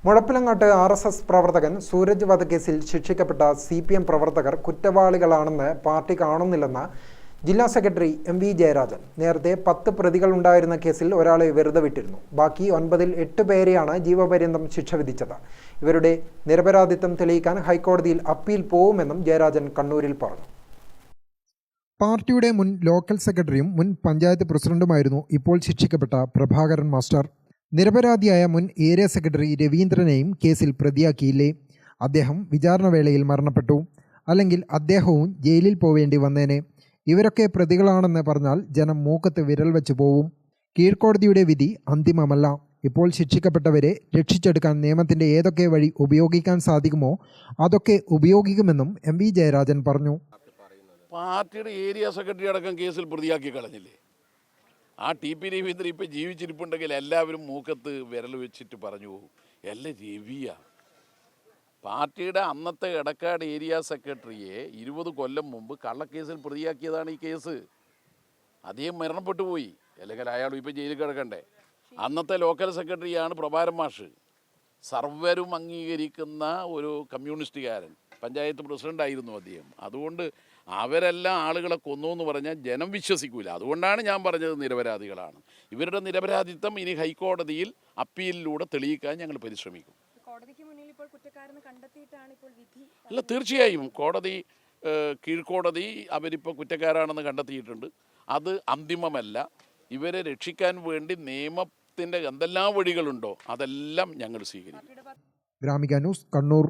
മുഴപ്പിലങ്ങാട്ട് RSS പ്രവർത്തകൻ സൂരജ് വധക്കേസിൽ ശിക്ഷിക്കപ്പെട്ട CPM പ്രവർത്തകർ കുറ്റവാളികളാണെന്ന് പാർട്ടി കാണുന്നില്ലെന്ന് ജില്ലാ സെക്രട്ടറി MV ജയരാജൻ. നേരത്തെ 10 പ്രതികളുണ്ടായിരുന്ന കേസിൽ ഒരാളെ വെറുതെ വിട്ടിരുന്നു. ബാക്കി 9-ൽ 8 പേരെയാണ് ജീവപര്യന്തം ശിക്ഷ വിധിച്ചത്. ഇവരുടെ നിരപരാധിത്വം തെളിയിക്കാൻ ഹൈക്കോടതിയിൽ അപ്പീൽ പോവുമെന്നും ജയരാജൻ കണ്ണൂരിൽ പറഞ്ഞു. പാർട്ടിയുടെ മുൻ ലോക്കൽ സെക്രട്ടറിയും മുൻ പഞ്ചായത്ത് പ്രസിഡന്റുമായിരുന്നു ഇപ്പോൾ ശിക്ഷിക്കപ്പെട്ട പ്രഭാകരൻ മാസ്റ്റർ. നിരപരാധിയായ മുൻ ഏരിയ സെക്രട്ടറി രവീന്ദ്രനെയും കേസിൽ പ്രതിയാക്കിയില്ലേ? അദ്ദേഹം വിചാരണവേളയിൽ മരണപ്പെട്ടു. അല്ലെങ്കിൽ അദ്ദേഹവും ജയിലിൽ പോവേണ്ടി വന്നേനെ. ഇവരൊക്കെ പ്രതികളാണെന്ന് പറഞ്ഞാൽ ജനം മൂക്കത്ത് വിരൽ വെച്ച് പോവും. കീഴ്ക്കോടതിയുടെ വിധി അന്തിമമല്ല. ഇപ്പോൾ ശിക്ഷിക്കപ്പെട്ടവരെ രക്ഷിച്ചെടുക്കാൻ നിയമത്തിൻ്റെ ഏതൊക്കെ വഴി ഉപയോഗിക്കാൻ സാധിക്കുമോ അതൊക്കെ ഉപയോഗിക്കുമെന്നും MV ജയരാജൻ പറഞ്ഞു. പാർട്ടിയുടെ ഏരിയ സെക്രട്ടറി അടക്കം കേസിൽ പ്രതിയാക്കി കളഞ്ഞില്ലേ? ആ TP രവീന്ദ്രൻ ഇപ്പം ജീവിച്ചിരിപ്പുണ്ടെങ്കിൽ എല്ലാവരും മൂക്കത്ത് വിരൽ വെച്ചിട്ട് പറഞ്ഞു പോകും, എല്ലാം രവിയാ. പാർട്ടിയുടെ അന്നത്തെ എടക്കാട് ഏരിയ സെക്രട്ടറിയെ 20 കൊല്ലം മുമ്പ് കള്ളക്കേസിൽ പ്രതിയാക്കിയതാണ് ഈ കേസ്. അദ്ദേഹം മരണപ്പെട്ടു പോയി, അല്ലെങ്കിൽ അയാൾ ഇപ്പം ജയിലിൽ കിടക്കണ്ടേ. അന്നത്തെ ലോക്കൽ സെക്രട്ടറിയാണ് പ്രഭാകരൻ മാഷ്. സർവരും അംഗീകരിക്കുന്ന ഒരു കമ്മ്യൂണിസ്റ്റുകാരൻ, പഞ്ചായത്ത് പ്രസിഡൻ്റായിരുന്നു അദ്ദേഹം. അതുകൊണ്ട് അവരെല്ലാം ആളുകളെ കൊന്നു എന്ന് പറഞ്ഞാൽ ജനം വിശ്വസിക്കില്ല. അതുകൊണ്ടാണ് ഞാൻ പറഞ്ഞത് നിരപരാധികളാണ്. ഇവരുടെ നിരപരാധിത്വം ഇനി ഹൈക്കോടതിയിൽ അപ്പീലിലൂടെ തെളിയിക്കാൻ ഞങ്ങൾ പരിശ്രമിക്കും. അല്ല, തീർച്ചയായും കോടതി, കീഴ്ക്കോടതി അവരിപ്പോൾ കുറ്റക്കാരാണെന്ന് കണ്ടെത്തിയിട്ടുണ്ട്. അത് അന്തിമമല്ല. ഇവരെ രക്ഷിക്കാൻ വേണ്ടി നിയമത്തിൻ്റെ എന്തെല്ലാം വഴികളുണ്ടോ അതെല്ലാം ഞങ്ങൾ സ്വീകരിക്കും. ഗ്രാമിക ന്യൂസ്, കണ്ണൂർ.